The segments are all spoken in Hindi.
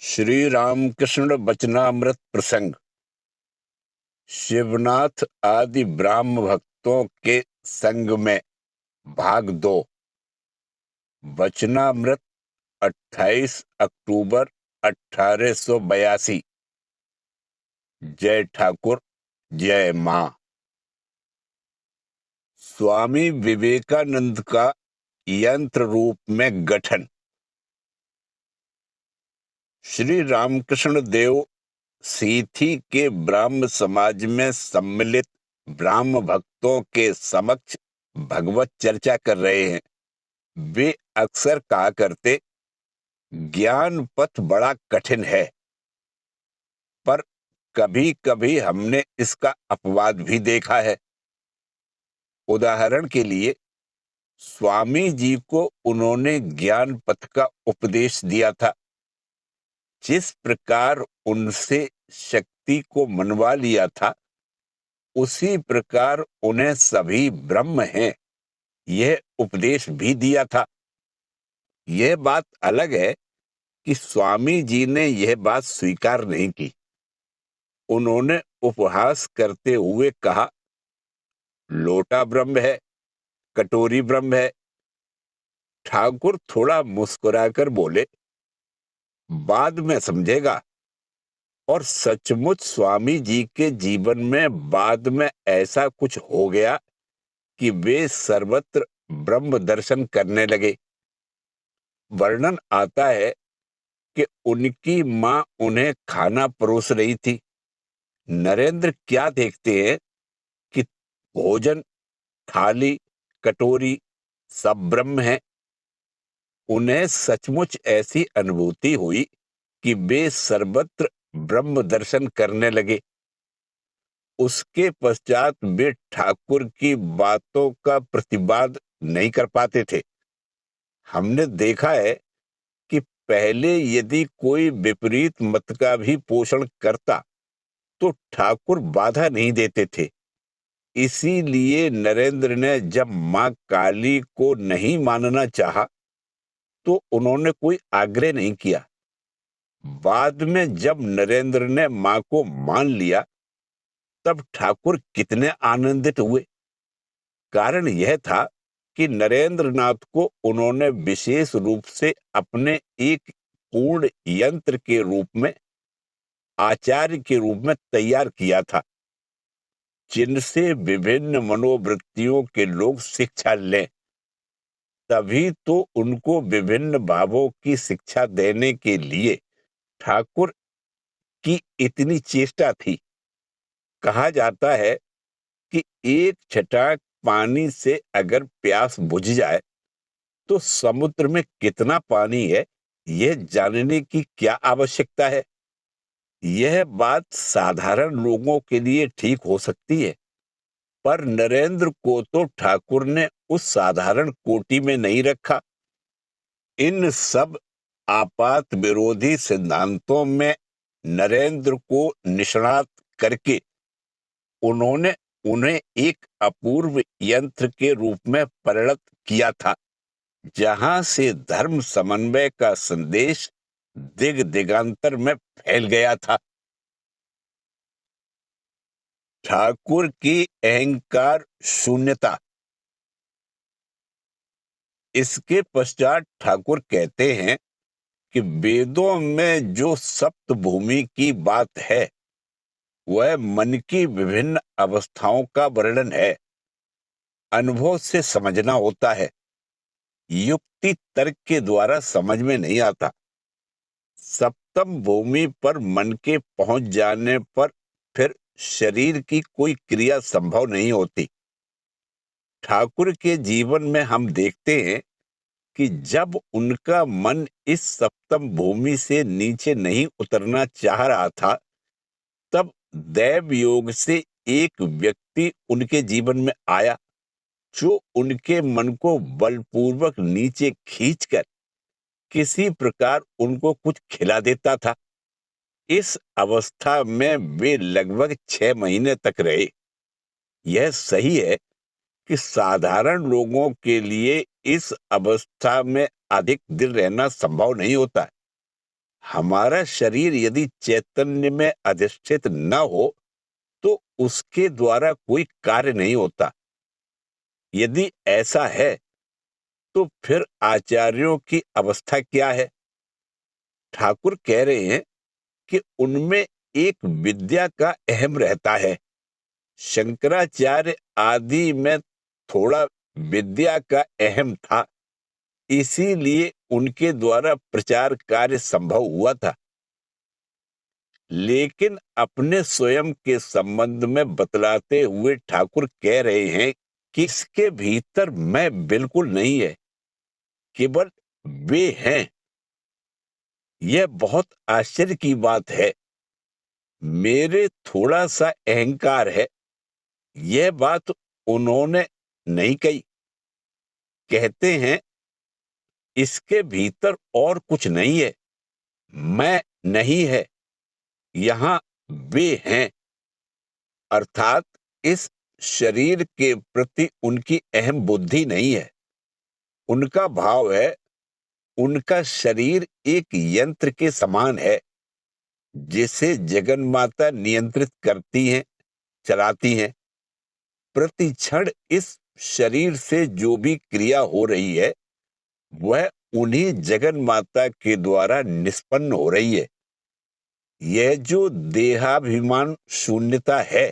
श्री रामकृष्ण वचनामृत प्रसंग। शिवनाथ आदि ब्राह्म भक्तों के संग में भाग 2। वचनामृत 28 अक्टूबर 1882। जय ठाकुर, जय मां। स्वामी विवेकानंद का यंत्र रूप में गठन। श्री रामकृष्ण देव सीथी के ब्राह्म समाज में सम्मिलित ब्राह्म भक्तों के समक्ष भगवत चर्चा कर रहे हैं। वे अक्सर कहा करते, ज्ञान पथ बड़ा कठिन है, पर कभी कभी हमने इसका अपवाद भी देखा है। उदाहरण के लिए, स्वामी जी को उन्होंने ज्ञान पथ का उपदेश दिया था। जिस प्रकार उनसे शक्ति को मनवा लिया था, उसी प्रकार उन्हें सभी ब्रह्म हैं, यह उपदेश भी दिया था। यह बात अलग है कि स्वामी जी ने यह बात स्वीकार नहीं की। उन्होंने उपहास करते हुए कहा, लोटा ब्रह्म है, कटोरी ब्रह्म है। ठाकुर थोड़ा मुस्कुराकर बोले, बाद में समझेगा। और सचमुच स्वामी जी के जीवन में बाद में ऐसा कुछ हो गया कि वे सर्वत्र ब्रह्म दर्शन करने लगे। वर्णन आता है कि उनकी मां उन्हें खाना परोस रही थी। नरेंद्र क्या देखते हैं कि भोजन, थाली, कटोरी सब ब्रह्म है। उन्हें सचमुच ऐसी अनुभूति हुई कि वे सर्वत्र ब्रह्म दर्शन करने लगे। उसके पश्चात वे ठाकुर की बातों का प्रतिवाद नहीं कर पाते थे। हमने देखा है कि पहले यदि कोई विपरीत मत का भी पोषण करता तो ठाकुर बाधा नहीं देते थे। इसीलिए नरेंद्र ने जब मां काली को नहीं मानना चाहा तो उन्होंने कोई आग्रह नहीं किया। बाद में जब नरेंद्र ने मां को मान लिया, तब ठाकुर कितने आनंदित हुए। कारण यह था कि नरेंद्र नाथ को उन्होंने विशेष रूप से अपने एक पूर्ण यंत्र के रूप में, आचार्य के रूप में तैयार किया था, जिनसे विभिन्न मनोवृत्तियों के लोग शिक्षा लें। तभी तो उनको विभिन्न भावों की शिक्षा देने के लिए ठाकुर की इतनी चेष्टा थी। कहा जाता है कि एक छटाक पानी से अगर प्यास बुझ जाए तो समुद्र में कितना पानी है, यह जानने की क्या आवश्यकता है। यह बात साधारण लोगों के लिए ठीक हो सकती है, पर नरेंद्र को तो ठाकुर ने उस साधारण कोटि में नहीं रखा। इन सब आपात विरोधी सिद्धांतों में नरेंद्र को निष्णात करके उन्होंने उन्हें एक अपूर्व यंत्र के रूप में परिणत किया था, जहां से धर्म समन्वय का संदेश दिग दिगांतर में फैल गया था। ठाकुर की अहंकार शून्यता। इसके पश्चात ठाकुर कहते हैं कि वेदों में जो सप्त भूमि की बात है, वह मन की विभिन्न अवस्थाओं का वर्णन है। अनुभव से समझना होता है, युक्ति तर्क के द्वारा समझ में नहीं आता। सप्तम भूमि पर मन के पहुंच जाने पर फिर शरीर की कोई क्रिया संभव नहीं होती। ठाकुर के जीवन में हम देखते हैं कि जब उनका मन इस सप्तम भूमि से नीचे नहीं उतरना चाह रहा था, तब दैव योग से एक व्यक्ति उनके जीवन में आया, जो उनके मन को बलपूर्वक नीचे खींचकर किसी प्रकार उनको कुछ खिला देता था। इस अवस्था में वे लगभग 6 महीने तक रहे। यह सही है कि साधारण लोगों के लिए इस अवस्था में अधिक दिन रहना संभव नहीं होता है। हमारा शरीर यदि चैतन्य में अधिष्ठित न हो तो उसके द्वारा कोई कार्य नहीं होता। यदि ऐसा है तो फिर आचार्यों की अवस्था क्या है? ठाकुर कह रहे हैं कि उनमें एक विद्या का अहम रहता है। शंकराचार्य आदि में थोड़ा विद्या का अहम था, इसीलिए उनके द्वारा प्रचार कार्य संभव हुआ था। लेकिन अपने स्वयं के संबंध में बतलाते हुए ठाकुर कह रहे हैं कि इसके भीतर मैं बिल्कुल नहीं है, केवल वे हैं। यह बहुत आश्चर्य की बात है। मेरे थोड़ा सा अहंकार है, यह बात उन्होंने नहीं कही। कहते हैं इसके भीतर और कुछ नहीं है, मैं नहीं है, यहां वे हैं। अर्थात इस शरीर के प्रति उनकी अहम बुद्धि नहीं है। उनका भाव है उनका शरीर एक यंत्र के समान है, जिसे जगन माता नियंत्रित करती हैं, चलाती हैं। प्रति क्षण इस शरीर से जो भी क्रिया हो रही है वह उन्हीं जगन माता के द्वारा निष्पन्न हो रही है। यह जो देहाभिमान शून्यता है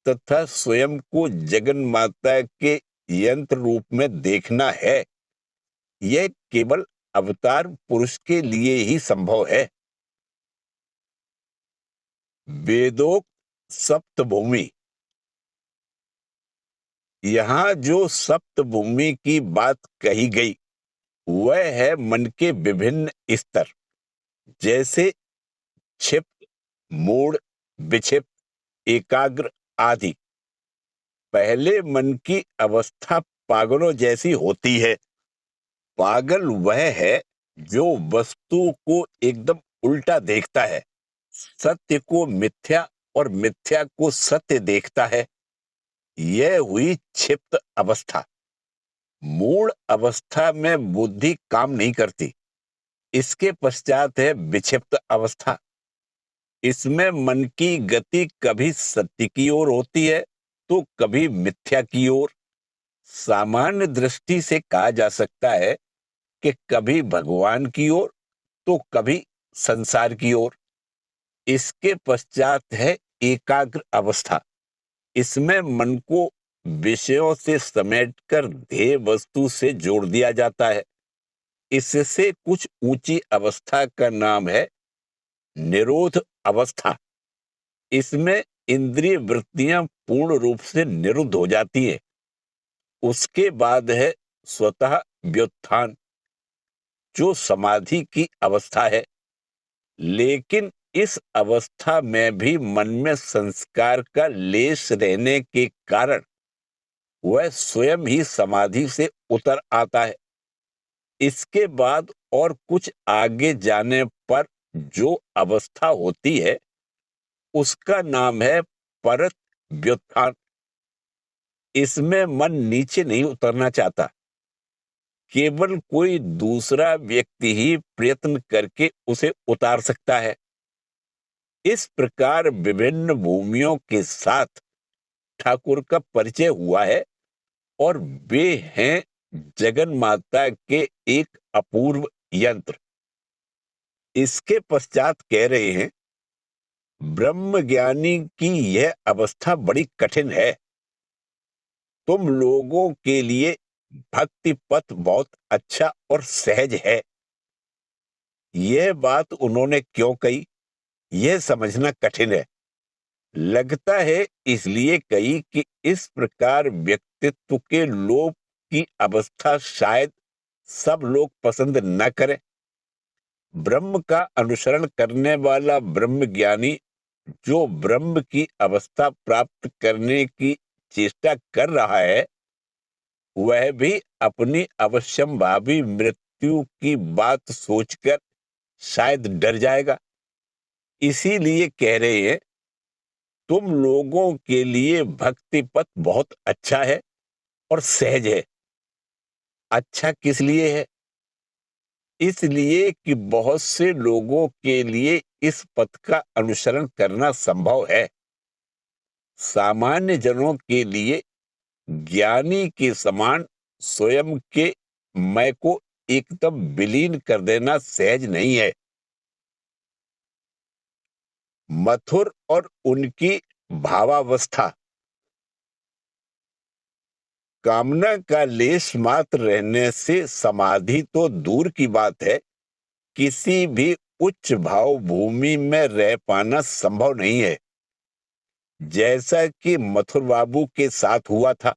तथा स्वयं को जगन माता के यंत्र रूप में देखना है, यह केवल अवतार पुरुष के लिए ही संभव है। वेदोक्त सप्तभूमि, यहां जो सप्तभूमि की बात कही गई वह है मन के विभिन्न स्तर, जैसे क्षिप्त, मूढ़, विक्षिप्त, एकाग्र आदि। पहले मन की अवस्था पागलों जैसी होती है। पागल वह है जो वस्तु को एकदम उल्टा देखता है, सत्य को मिथ्या और मिथ्या को सत्य देखता है। यह हुई क्षिप्त अवस्था। मूढ़ अवस्था में बुद्धि काम नहीं करती। इसके पश्चात है विक्षिप्त अवस्था। इसमें मन की गति कभी सत्य की ओर होती है तो कभी मिथ्या की ओर। सामान्य दृष्टि से कहा जा सकता है कि कभी भगवान की ओर तो कभी संसार की ओर। इसके पश्चात है एकाग्र अवस्था। इसमें मन को विषयों से समेटकर ध्येय वस्तु से जोड़ दिया जाता है। इससे कुछ ऊंची अवस्था का नाम है निरोध अवस्था। इसमें इंद्रिय वृत्तियां पूर्ण रूप से निरुद्ध हो जाती हैं। उसके बाद है स्वतः व्युत्थान, जो समाधि की अवस्था है। लेकिन इस अवस्था में भी मन में संस्कार का लेश रहने के कारण वह स्वयं ही समाधि से उतर आता है। इसके बाद और कुछ आगे जाने पर जो अवस्था होती है उसका नाम है परत व्युत्थान। इसमें मन नीचे नहीं उतरना चाहता, केवल कोई दूसरा व्यक्ति ही प्रयत्न करके उसे उतार सकता है। इस प्रकार विभिन्न भूमियों के साथ ठाकुर का परिचय हुआ है और वे हैं जगन माता के एक अपूर्व यंत्र। इसके पश्चात कह रहे हैं ब्रह्म ज्ञानी की यह अवस्था बड़ी कठिन है। तुम लोगों के लिए भक्ति पथ बहुत अच्छा और सहज है। यह बात उन्होंने क्यों कही, यह समझना कठिन है। लगता है इसलिए कही कि इस प्रकार व्यक्तित्व के लोप की अवस्था शायद सब लोग पसंद न करें। ब्रह्म का अनुसरण करने वाला ब्रह्म ज्ञानी जो ब्रह्म की अवस्था प्राप्त करने की चेष्टा कर रहा है वह भी अपनी अवश्यंभावी मृत्यु की बात सोचकर शायद डर जाएगा। इसीलिए कह रहे हैं तुम लोगों के लिए भक्ति पथ बहुत अच्छा है और सहज है। अच्छा किस लिए है? इसलिए कि बहुत से लोगों के लिए इस पथ का अनुसरण करना संभव है। सामान्य जनों के लिए ज्ञानी के समान स्वयं के मैं को एकदम विलीन कर देना सहज नहीं है। मथुर और उनकी भावावस्था। कामना का लेश मात्र रहने से समाधि तो दूर की बात है, किसी भी उच्च भाव भूमि में रह पाना संभव नहीं है। जैसा कि मथुर बाबू के साथ हुआ था।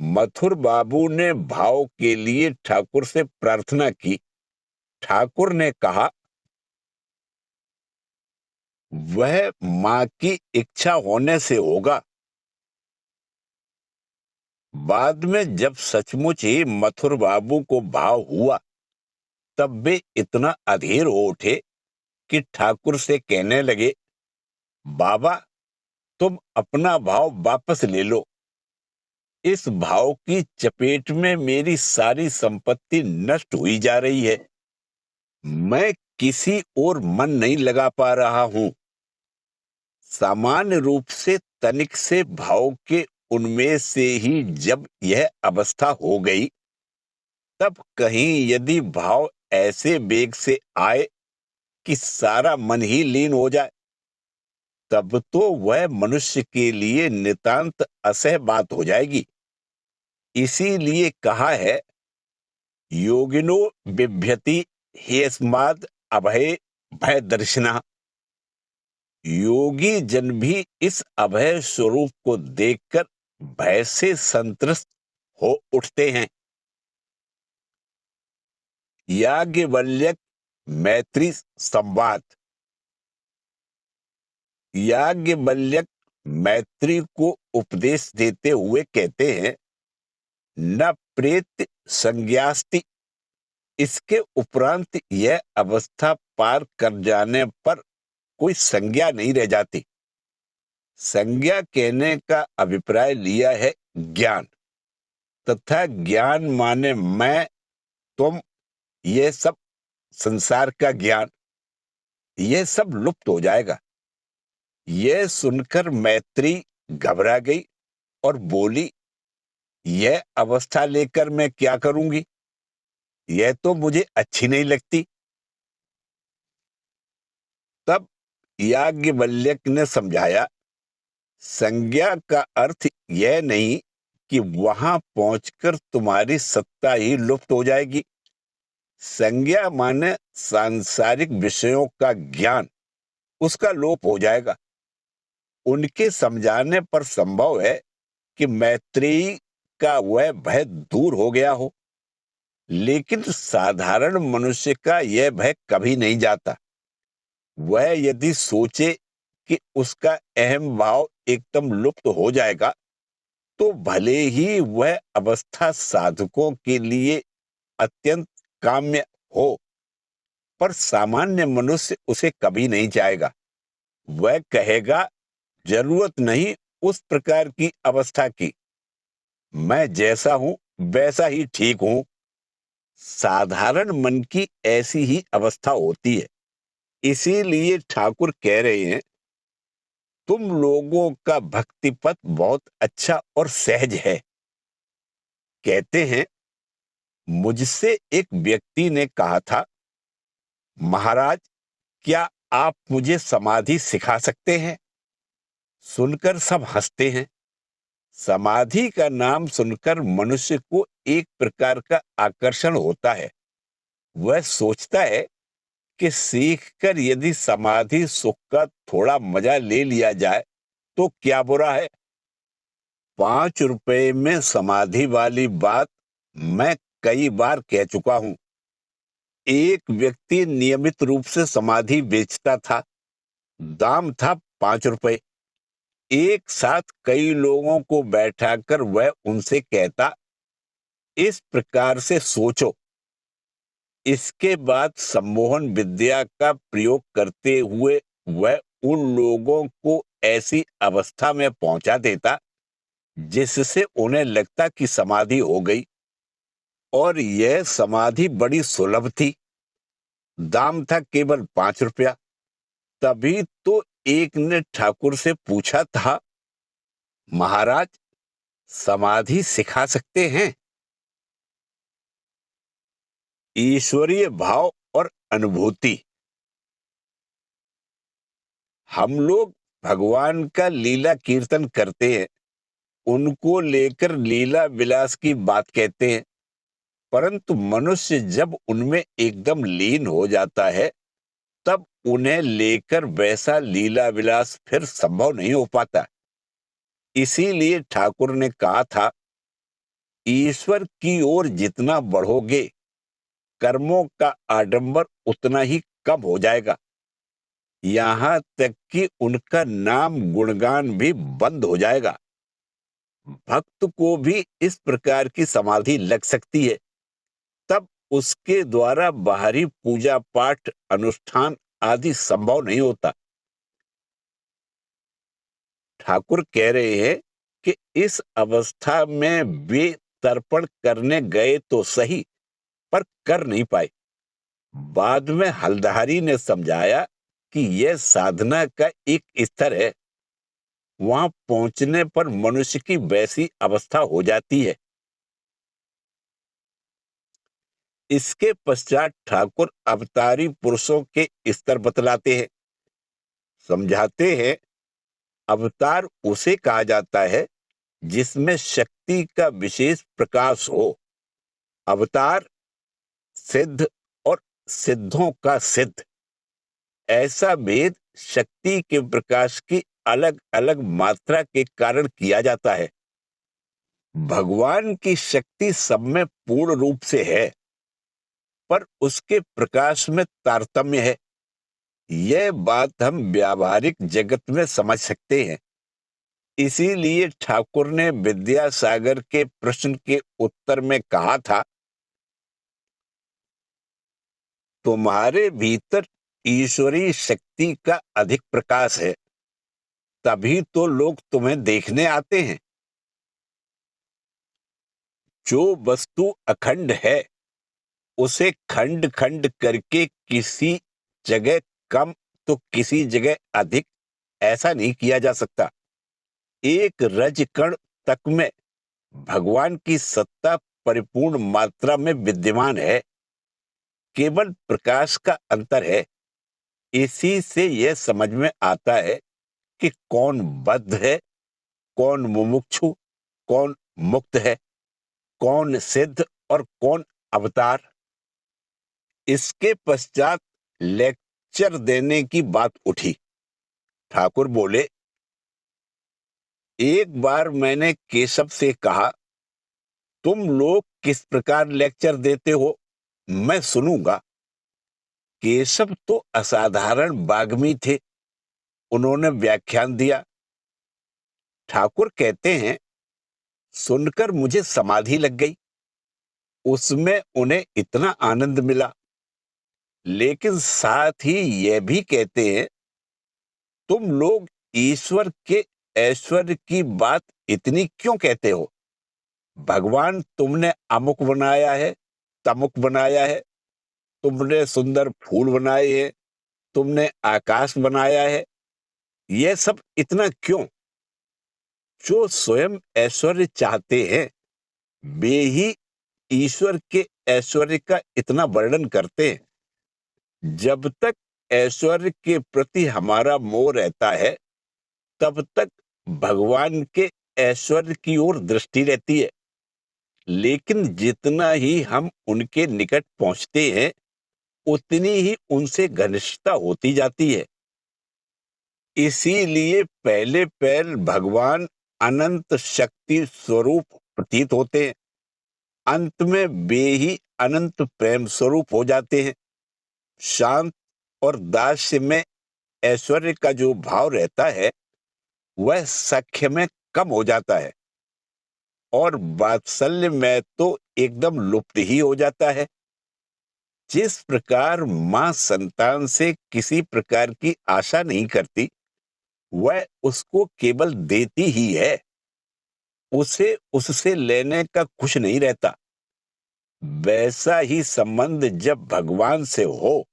मथुर बाबू ने भाव के लिए ठाकुर से प्रार्थना की। ठाकुर ने कहा, वह मां की इच्छा होने से होगा। बाद में जब सचमुच ही मथुर बाबू को भाव हुआ, तब वे इतना अधीर हो उठे कि ठाकुर से कहने लगे, बाबा, तुम अपना भाव वापस ले लो। इस भाव की चपेट में मेरी सारी संपत्ति नष्ट हुई जा रही है। मैं किसी और मन नहीं लगा पा रहा हूं। सामान्य रूप से तनिक से भाव के उनमें से ही जब यह अवस्था हो गई, तब कहीं यदि भाव ऐसे वेग से आए कि सारा मन ही लीन हो जाए, तब तो वह मनुष्य के लिए नितांत असह्य बात हो जाएगी। इसीलिए कहा है, योगिनो बिभ्यति हेस्माद अभय भय दर्शना। योगी जन भी इस अभय स्वरूप को देखकर भय से संत्रस्त हो उठते हैं। याज्ञवल्क्य मैत्री संवाद। याज्ञवल्क्य मैत्री को उपदेश देते हुए कहते हैं, न प्रेत संज्ञास्ति। इसके उपरांत यह अवस्था पार कर जाने पर कोई संज्ञा नहीं रह जाती। संज्ञा कहने का अभिप्राय लिया है ज्ञान, तथा ज्ञान माने मैं, तुम, यह सब संसार का ज्ञान, यह सब लुप्त हो जाएगा। यह सुनकर मैत्री घबरा गई और बोली, यह अवस्था लेकर मैं क्या करूंगी? यह तो मुझे अच्छी नहीं लगती। तब याज्ञवल्क्य ने समझाया, संज्ञा का अर्थ यह नहीं कि वहां पहुंचकर तुम्हारी सत्ता ही लुप्त हो जाएगी। संज्ञा माने सांसारिक विषयों का ज्ञान, उसका लोप हो जाएगा। उनके समझाने पर संभव है कि मैत्रेयी का वह भय दूर हो गया हो, लेकिन साधारण मनुष्य का यह भय कभी नहीं जाता। वह यदि सोचे कि उसका अहम भाव एकदम लुप्त हो जाएगा, तो भले ही वह अवस्था साधकों के लिए अत्यंत काम्य हो, पर सामान्य मनुष्य उसे कभी नहीं चाहेगा। वह कहेगा, जरूरत नहीं उस प्रकार की अवस्था की। मैं जैसा हूं वैसा ही ठीक हूं। साधारण मन की ऐसी ही अवस्था होती है। इसीलिए ठाकुर कह रहे हैं, तुम लोगों का भक्ति पथ बहुत अच्छा और सहज है। कहते हैं, मुझसे एक व्यक्ति ने कहा था, महाराज, क्या आप मुझे समाधि सिखा सकते हैं? सुनकर सब हंसते हैं। समाधि का नाम सुनकर मनुष्य को एक प्रकार का आकर्षण होता है। वह सोचता है कि सीखकर यदि समाधि सुख का थोड़ा मजा ले लिया जाए तो क्या बुरा है। 5 रुपए में समाधि वाली बात मैं कई बार कह चुका हूं। एक व्यक्ति नियमित रूप से समाधि बेचता था। दाम था 5 रुपए। एक साथ कई लोगों को बैठाकर वह उनसे कहता, इस प्रकार से सोचो। इसके बाद सम्मोहन विद्या का प्रयोग करते हुए वह उन लोगों को ऐसी अवस्था में पहुंचा देता जिससे उन्हें लगता कि समाधि हो गई। और यह समाधि बड़ी सुलभ थी। दाम था केवल 5 रुपया। तभी तो एक ने ठाकुर से पूछा था, महाराज, समाधि सिखा सकते हैं? ईश्वरीय भाव और अनुभूति। हम लोग भगवान का लीला कीर्तन करते हैं, उनको लेकर लीला विलास की बात कहते हैं, परंतु मनुष्य जब उनमें एकदम लीन हो जाता है, तब उन्हें लेकर वैसा लीला विलास फिर संभव नहीं हो पाता। इसीलिए ठाकुर ने कहा था, ईश्वर की ओर जितना बढ़ोगे, कर्मों का आडंबर उतना ही कम हो जाएगा। यहां तक कि उनका नाम गुणगान भी बंद हो जाएगा। भक्त को भी इस प्रकार की समाधि लग सकती है। तब उसके द्वारा बाहरी पूजा पाठ अनुष्ठान आदि संभव नहीं होता। ठाकुर कह रहे हैं कि इस अवस्था में वे तर्पण करने गए तो सही, पर कर नहीं पाए। बाद में हलधारी ने समझाया कि यह साधना का एक स्तर है, वहां पहुंचने पर मनुष्य की वैसी अवस्था हो जाती है। इसके पश्चात ठाकुर अवतारी पुरुषों के स्तर बतलाते हैं। समझाते हैं, अवतार उसे कहा जाता है जिसमें शक्ति का विशेष प्रकाश हो। अवतार सिद्ध और सिद्धों का सिद्ध, ऐसा भेद शक्ति के प्रकाश की अलग अलग मात्रा के कारण किया जाता है। भगवान की शक्ति सब में पूर्ण रूप से है, पर उसके प्रकाश में तारतम्य है। यह बात हम व्यावहारिक जगत में समझ सकते हैं। इसीलिए ठाकुर ने विद्यासागर के प्रश्न के उत्तर में कहा था, तुम्हारे भीतर ईश्वरीय शक्ति का अधिक प्रकाश है, तभी तो लोग तुम्हें देखने आते हैं। जो वस्तु अखंड है, उसे खंड खंड करके किसी जगह कम तो किसी जगह अधिक ऐसा नहीं किया जा सकता। एक रज कण तक में भगवान की सत्ता परिपूर्ण मात्रा में विद्यमान है, केवल प्रकाश का अंतर है। इसी से यह समझ में आता है कि कौन बद्ध है, कौन मुमुक्षु, कौन मुक्त है, कौन सिद्ध और कौन अवतार। इसके पश्चात लेक्चर देने की बात उठी। ठाकुर बोले, एक बार मैंने केशव से कहा, तुम लोग किस प्रकार लेक्चर देते हो, मैं सुनूंगा। केशव तो असाधारण वाग्मी थे। उन्होंने व्याख्यान दिया। ठाकुर कहते हैं, सुनकर मुझे समाधि लग गई। उसमें उन्हें इतना आनंद मिला। लेकिन साथ ही यह भी कहते हैं, तुम लोग ईश्वर के ऐश्वर्य की बात इतनी क्यों कहते हो? भगवान तुमने अमुक बनाया है, तमुक बनाया है, तुमने सुंदर फूल बनाए हैं, तुमने आकाश बनाया है, यह सब इतना क्यों? जो स्वयं ऐश्वर्य चाहते हैं, वे ही ईश्वर के ऐश्वर्य का इतना वर्णन करते हैं। जब तक ऐश्वर्य के प्रति हमारा मोह रहता है, तब तक भगवान के ऐश्वर्य की ओर दृष्टि रहती है। लेकिन जितना ही हम उनके निकट पहुंचते हैं, उतनी ही उनसे घनिष्ठता होती जाती है। इसीलिए पहले पैर भगवान अनंत शक्ति स्वरूप प्रतीत होते हैं, अंत में वे ही अनंत प्रेम स्वरूप हो जाते हैं। शांत और दास्य में ऐश्वर्य का जो भाव रहता है, वह सख्य में कम हो जाता है और वात्सल्य में तो एकदम लुप्त ही हो जाता है। जिस प्रकार मां संतान से किसी प्रकार की आशा नहीं करती, वह उसको केवल देती ही है, उसे उससे लेने का कुछ नहीं रहता। वैसा ही संबंध जब भगवान से हो,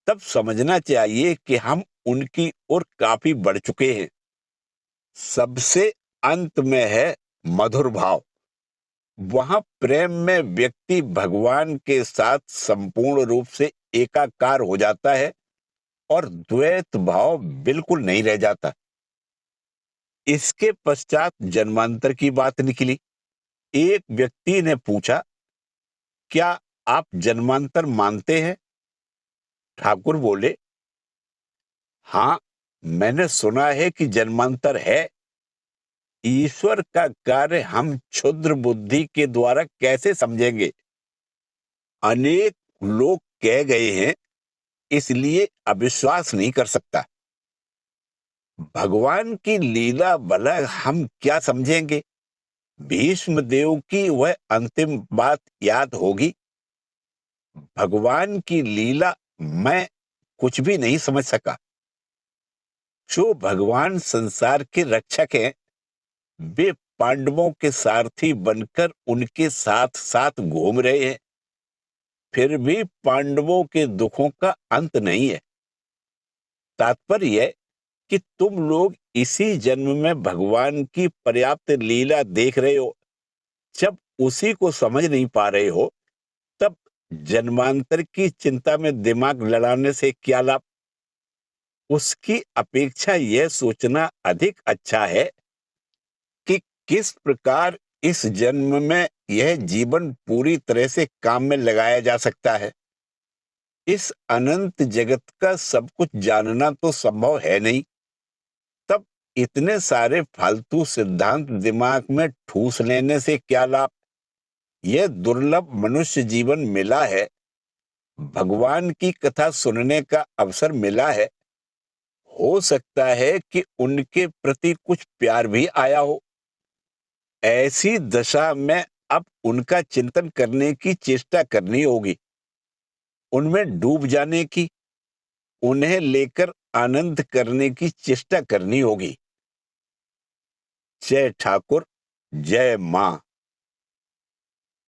तब समझना चाहिए कि हम उनकी ओर काफी बढ़ चुके हैं। सबसे अंत में है मधुर भाव। वहां प्रेम में व्यक्ति भगवान के साथ संपूर्ण रूप से एकाकार हो जाता है और द्वैत भाव बिल्कुल नहीं रह जाता। इसके पश्चात जन्मांतर की बात निकली। एक व्यक्ति ने पूछा, क्या आप जन्मांतर मानते हैं? ठाकुर बोले, हाँ, मैंने सुना है कि जन्मांतर है। ईश्वर का कार्य हम क्षुद्र बुद्धि के द्वारा कैसे समझेंगे? अनेक लोग कह गए हैं, इसलिए अविश्वास नहीं कर सकता। भगवान की लीला भला हम क्या समझेंगे? भीष्म देव की वह अंतिम बात याद होगी, भगवान की लीला मैं कुछ भी नहीं समझ सका। जो भगवान संसार के रक्षक हैं, वे पांडवों के सारथी बनकर उनके साथ साथ घूम रहे हैं, फिर भी पांडवों के दुखों का अंत नहीं है। तात्पर्य है कि तुम लोग इसी जन्म में भगवान की पर्याप्त लीला देख रहे हो। जब उसी को समझ नहीं पा रहे हो, तब जन्मांतर की चिंता में दिमाग लड़ाने से क्या लाभ? उसकी अपेक्षा यह सोचना अधिक अच्छा है कि किस प्रकार इस जन्म में यह जीवन पूरी तरह से काम में लगाया जा सकता है। इस अनंत जगत का सब कुछ जानना तो संभव है नहीं, तब इतने सारे फालतू सिद्धांत दिमाग में ठूस लेने से क्या लाभ? यह दुर्लभ मनुष्य जीवन मिला है, भगवान की कथा सुनने का अवसर मिला है। हो सकता है कि उनके प्रति कुछ प्यार भी आया हो। ऐसी दशा में अब उनका चिंतन करने की चेष्टा करनी होगी, उनमें डूब जाने की, उन्हें लेकर आनंद करने की चेष्टा करनी होगी। जय ठाकुर, जय मां।